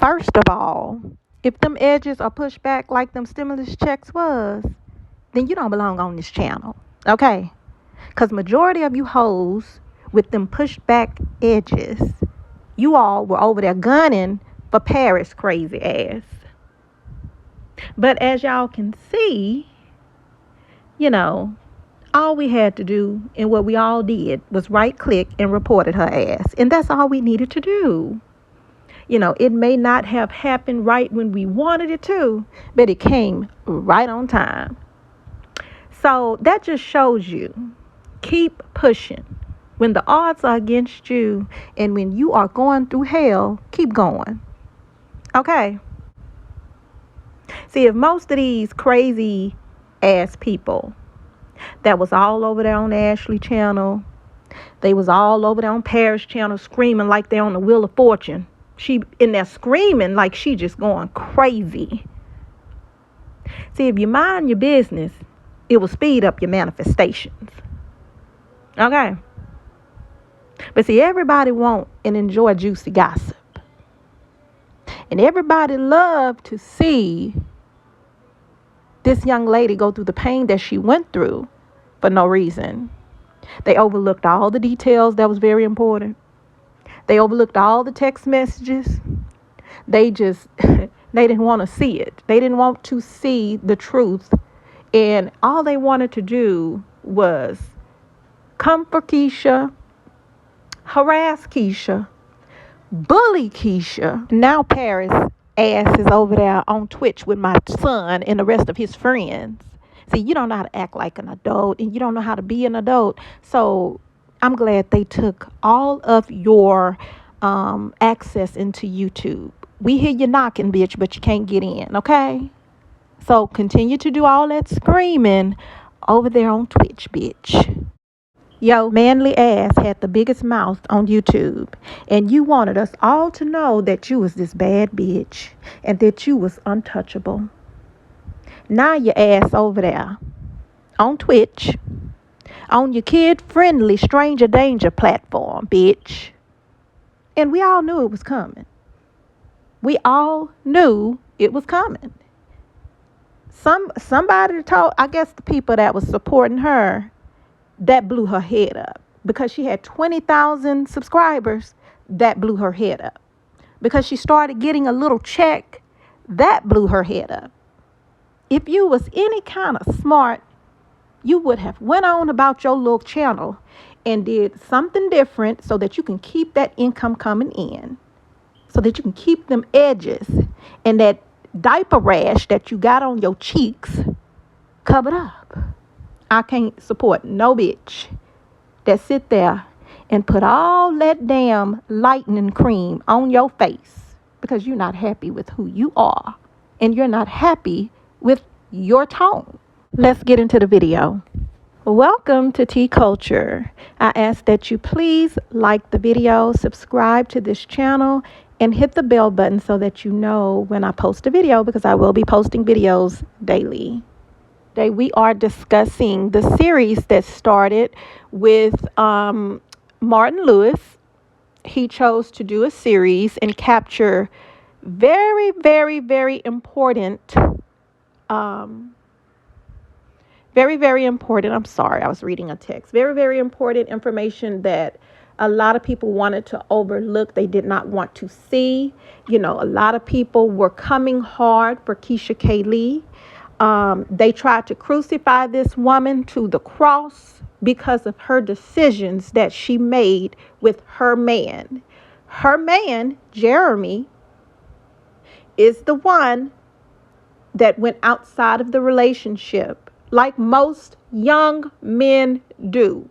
First of all, if them edges are pushed back like them stimulus checks was, then you don't belong on this channel. Okay? Because majority of you hoes with them pushed back edges, you all were over there gunning for Paris crazy ass. But as y'all can see, all we had to do and what we all did was right click and reported her ass. And that's all we needed to do. It may not have happened right when we wanted it to, but it came right on time. So that just shows you, keep pushing. When the odds are against you and when you are going through hell, keep going. Okay? See, if most of these crazy ass people that was all over there on Ashley channel, they was all over there on Paris channel screaming like they're on the Wheel of Fortune. She in there screaming like she just going crazy. See, if you mind your business, it will speed up your manifestations. Okay? But see, everybody want and enjoy juicy gossip. And everybody love to see this young lady go through the pain that she went through for no reason. They overlooked all the details that was very important. They overlooked all the text messages. They didn't want to see it. They didn't want to see the truth. And all they wanted to do was come for Keesha, harass Keesha, bully Keesha. Now Paris ass is over there on Twitch with my son and the rest of his friends. See, you don't know how to act like an adult and you don't know how to be an adult. So I'm glad they took all of your access into YouTube. We hear you knocking, bitch, but you can't get in, okay? So continue to do all that screaming over there on Twitch, bitch. Yo, manly ass had the biggest mouth on YouTube, and you wanted us all to know that you was this bad bitch and that you was untouchable. Now your ass over there on Twitch, on your kid-friendly stranger danger platform, bitch. And we all knew it was coming. We all knew it was coming. Somebody told, I guess the people that was supporting her, that blew her head up. Because she had 20,000 subscribers, that blew her head up. Because she started getting a little check, that blew her head up. If you was any kind of smart, you would have went on about your little channel and did something different so that you can keep that income coming in. So that you can keep them edges and that diaper rash that you got on your cheeks covered up. I can't support no bitch that sit there and put all that damn lightening cream on your face because you're not happy with who you are and you're not happy with your tone. Let's get into the video. Welcome to Tea Culture. I ask that you please like the video, subscribe to this channel, and hit the bell button so that you know when I post a video, because I will be posting videos daily. Today we are discussing the series that started with Martin Lewis. He chose to do a series and capture very, very, very important I'm sorry, I was reading a text. Very, very important information that a lot of people wanted to overlook. They did not want to see. A lot of people were coming hard for Keesha K. Lee. They tried to crucify this woman to the cross because of her decisions that she made with her man. Her man, Jeremy, is the one that went outside of the relationship like most young men do.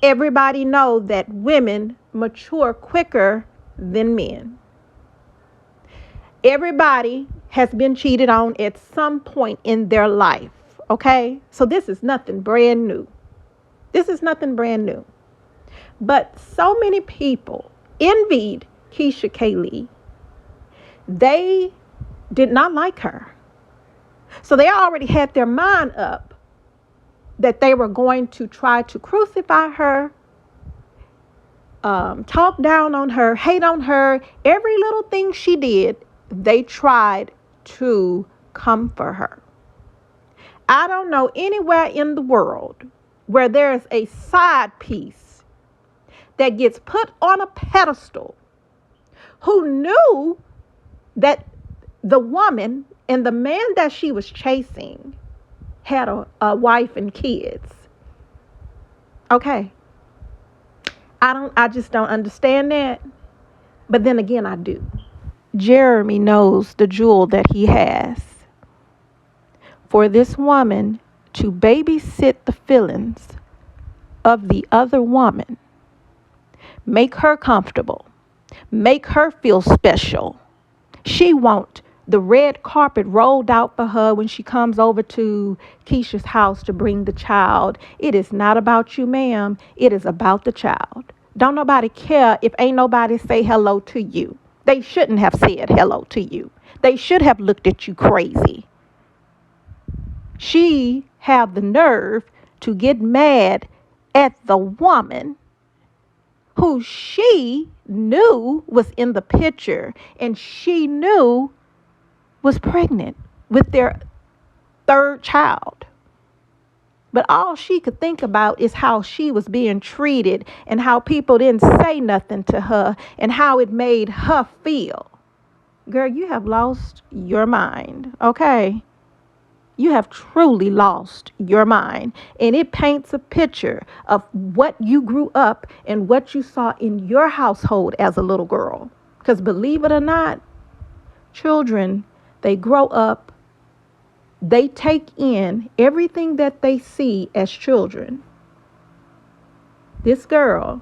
Everybody knows that women mature quicker than men. Everybody has been cheated on at some point in their life, okay? So this is nothing brand new. But so many people envied Keesha K. Lee. They did not like her. So they already had their mind up that they were going to try to crucify her talk down on her, hate on her, every little thing she did, they tried to comfort her. I don't know anywhere in the world where there's a side piece that gets put on a pedestal who knew that the woman and the man that she was chasing had a wife and kids. Okay. I just don't understand that. But then again, I do. Jeremy knows the jewel that he has. For this woman to babysit the feelings of the other woman, make her comfortable, make her feel special. She wants the red carpet rolled out for her when she comes over to Keesha's house to bring the child. It is not about you, ma'am. It is about the child. Don't nobody care if ain't nobody say hello to you. They shouldn't have said hello to you. They should have looked at you crazy. She have the nerve to get mad at the woman who she knew was in the picture and she knew was pregnant with their third child. But all she could think about is how she was being treated and how people didn't say nothing to her and how it made her feel. Girl, you have lost your mind, okay? You have truly lost your mind. And it paints a picture of what you grew up and what you saw in your household as a little girl. Because believe it or not, children, they grow up, they take in everything that they see as children. This girl,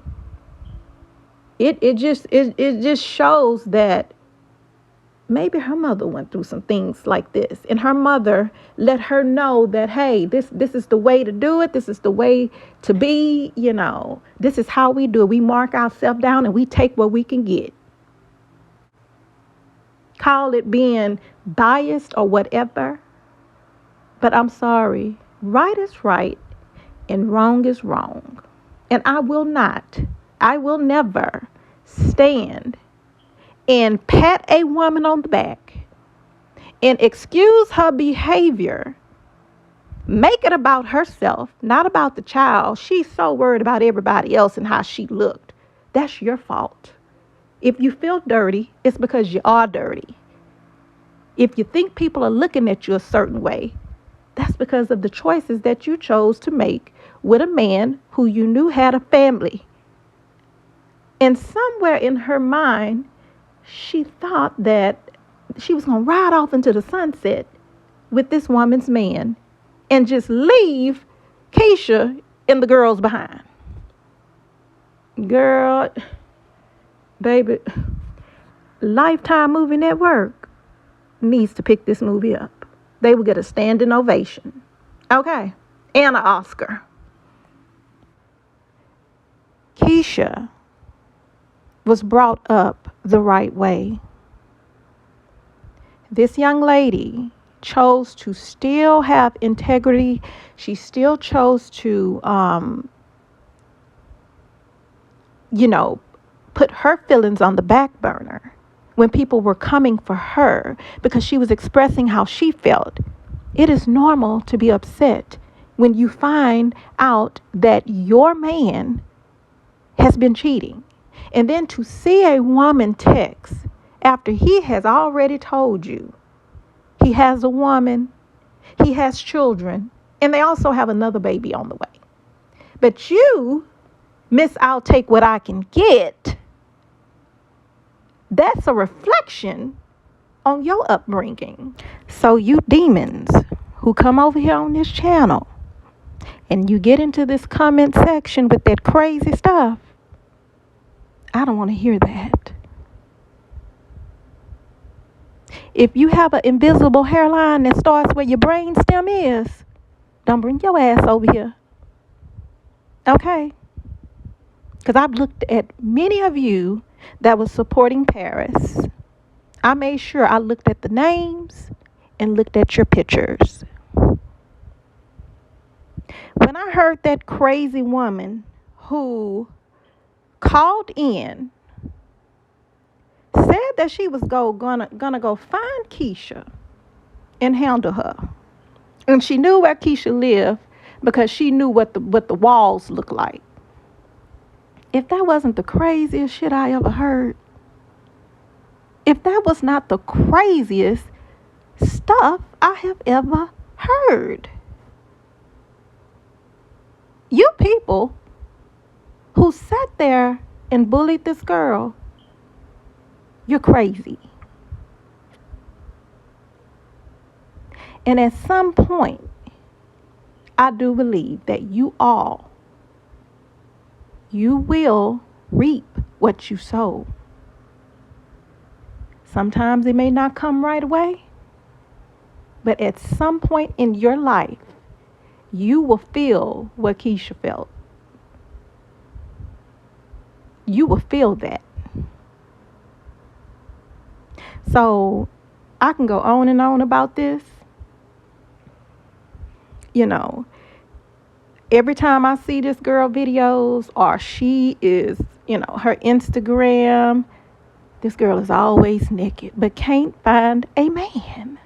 it just shows that maybe her mother went through some things like this, and her mother let her know that, hey, this is the way to do it. This is the way to be, this is how we do it. We mark ourselves down and we take what we can get. Call it being biased or whatever. But I'm sorry, right is right and wrong is wrong. And I will never stand and pat a woman on the back and excuse her behavior. Make it about herself, not about the child. She's so worried about everybody else and how she looked. That's your fault. If you feel dirty, it's because you are dirty. If you think people are looking at you a certain way, that's because of the choices that you chose to make with a man who you knew had a family. And somewhere in her mind, she thought that she was going to ride off into the sunset with this woman's man and just leave Keesha and the girls behind. Girl, baby, Lifetime Movie Network needs to pick this movie up. They will get a standing ovation. Okay. And an Oscar. Keesha was brought up the right way. This young lady chose to still have integrity. She still chose to, put her feelings on the back burner when people were coming for her because she was expressing how she felt. It is normal to be upset when you find out that your man has been cheating. And then to see a woman text after he has already told you he has a woman, he has children, and they also have another baby on the way. But you, Miss, I'll take what I can get. That's a reflection on your upbringing. So you demons who come over here on this channel and you get into this comment section with that crazy stuff, I don't want to hear that. If you have an invisible hairline that starts where your brain stem is, don't bring your ass over here. Okay? Because I've looked at many of you that was supporting Paris. I made sure I looked at the names and looked at your pictures. When I heard that crazy woman who called in, said that she was gonna go find Keesha and handle her. And she knew where Keesha lived because she knew what the walls looked like. If that wasn't the craziest shit I ever heard, if that was not the craziest stuff I have ever heard. You people who sat there and bullied this girl, you're crazy. And at some point, I do believe that you will reap what you sow. Sometimes it may not come right away, but at some point in your life, you will feel what Keesha felt. You will feel that. So I can go on and on about this. You know, every time I see this girl videos or she is, her Instagram, this girl is always naked, but can't find a man.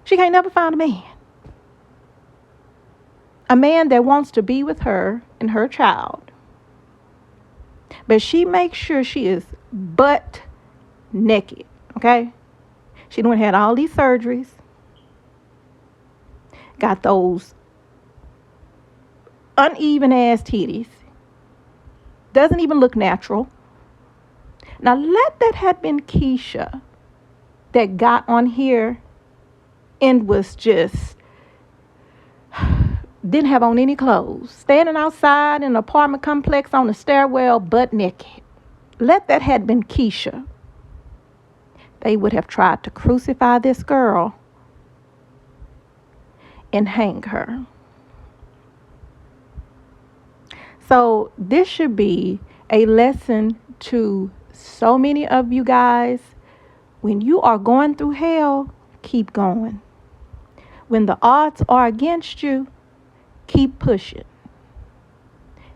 She can't never find a man. A man that wants to be with her and her child. But she makes sure she is butt naked, okay? She done had all these surgeries. Got those uneven ass titties. Doesn't even look natural. Now let that had been Keesha that got on here and was just didn't have on any clothes, standing outside in an apartment complex on the stairwell butt naked. Let that had been Keesha. They would have tried to crucify this girl and hang her. So this should be a lesson to so many of you guys. When you are going through hell, keep going. When the odds are against you, keep pushing.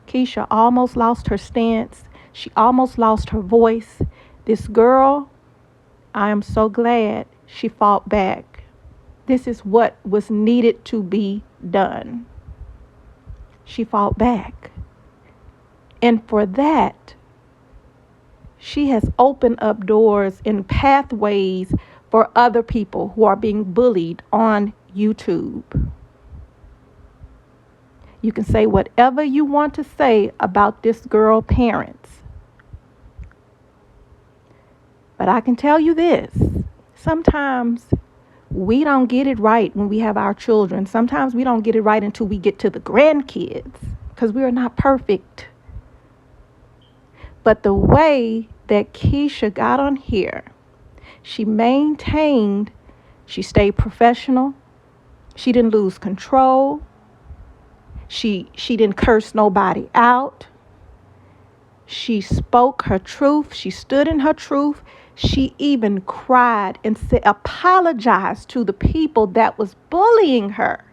Keesha almost lost her stance. She almost lost her voice. This girl, I am so glad she fought back. This is what was needed to be done. She fought back. And for that, she has opened up doors and pathways for other people who are being bullied on YouTube. You can say whatever you want to say about this girl's parents. But I can tell you this. Sometimes we don't get it right when we have our children. Sometimes we don't get it right until we get to the grandkids because we are not perfect. But the way that Keesha got on here, she maintained, she stayed professional. She didn't lose control. She didn't curse nobody out. She spoke her truth. She stood in her truth. She even cried and apologized to the people that was bullying her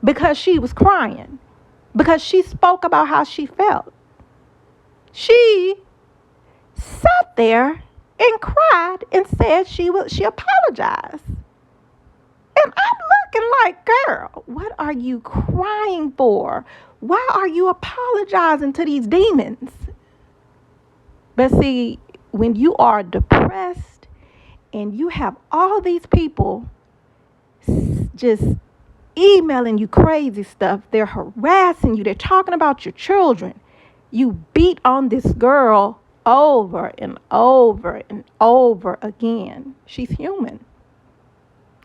because she was crying, because she spoke about how she felt. She sat there and cried and said she apologized. And I'm looking like, girl, what are you crying for? Why are you apologizing to these demons? But see, when you are depressed and you have all these people just emailing you crazy stuff, they're harassing you, they're talking about your children, you beat on this girl over and over and over again. She's human.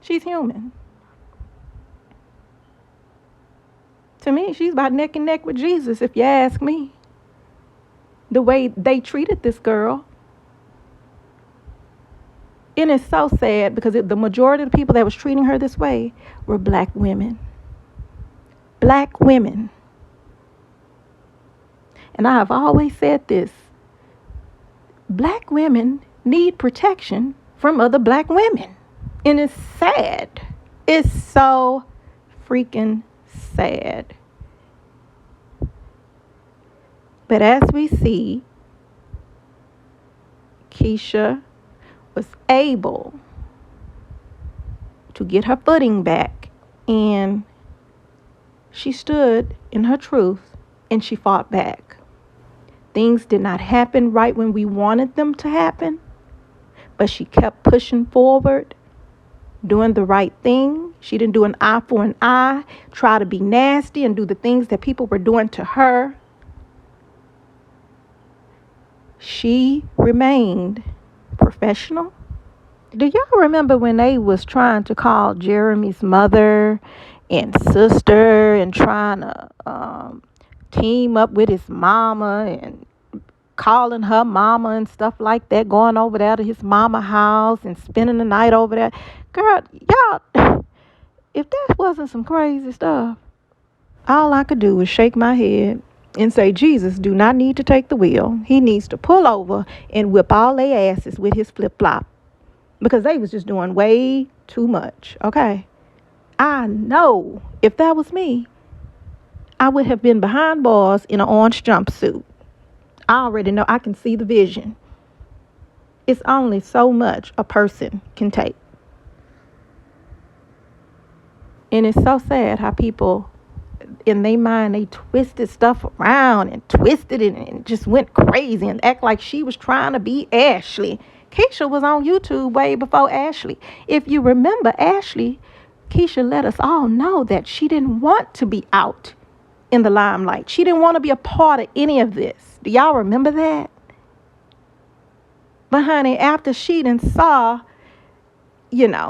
She's human. To me, she's about neck and neck with Jesus, if you ask me. The way they treated this girl. And it's so sad because the majority of the people that was treating her this way were black women. Black women. And I have always said this. Black women need protection from other black women. And it's sad. It's so freaking sad. But as we see, Keesha was able to get her footing back, and she stood in her truth, and she fought back. Things did not happen right when we wanted them to happen, but she kept pushing forward, doing the right thing. She didn't do an eye for an eye, try to be nasty and do the things that people were doing to her. She remained professional. Do y'all remember when they was trying to call Jeremy's mother and sister and trying to team up with his mama and calling her mama and stuff like that, going over there to his mama house and spending the night over there? Girl, y'all, if that wasn't some crazy stuff, all I could do was shake my head and say, Jesus do not need to take the wheel. He needs to pull over and whip all their asses with his flip-flop, because they was just doing way too much. Okay, I know if that was me, I would have been behind bars in an orange jumpsuit. I already know. I can see the vision. It's only so much a person can take. And it's so sad how people, in their mind, they twisted stuff around and twisted it and just went crazy and act like she was trying to be Ashley. Keesha was on YouTube way before Ashley. If you remember Ashley, Keesha let us all know that she didn't want to be out in the limelight. She didn't want to be a part of any of this. Do y'all remember that? But honey, after she done saw,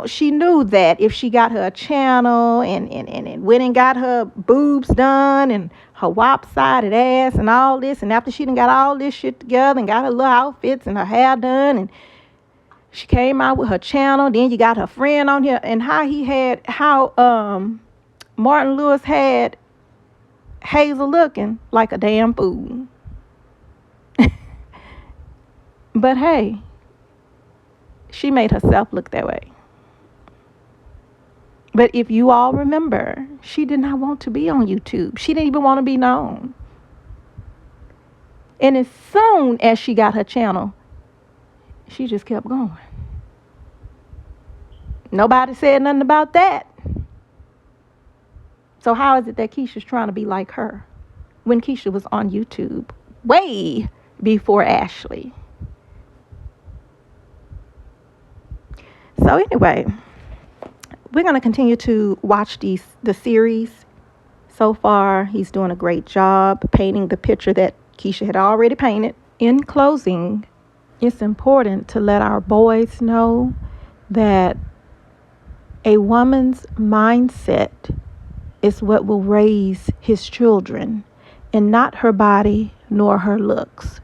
she knew that if she got her a channel and went and got her boobs done and her wop-sided ass and all this, and after she done got all this shit together and got her little outfits and her hair done, and she came out with her channel, then you got her friend on here, and how Martin Lewis had Hazel looking like a damn fool. But hey, she made herself look that way. But if you all remember, she did not want to be on YouTube. She didn't even want to be known. And as soon as she got her channel, she just kept going. Nobody said nothing about that. So how is it that Keesha's trying to be like her when Keesha was on YouTube way before Ashley? So anyway, we're going to continue to watch the series. So far, he's doing a great job painting the picture that Keesha had already painted. In closing, it's important to let our boys know that a woman's mindset is what will raise his children, and not her body nor her looks.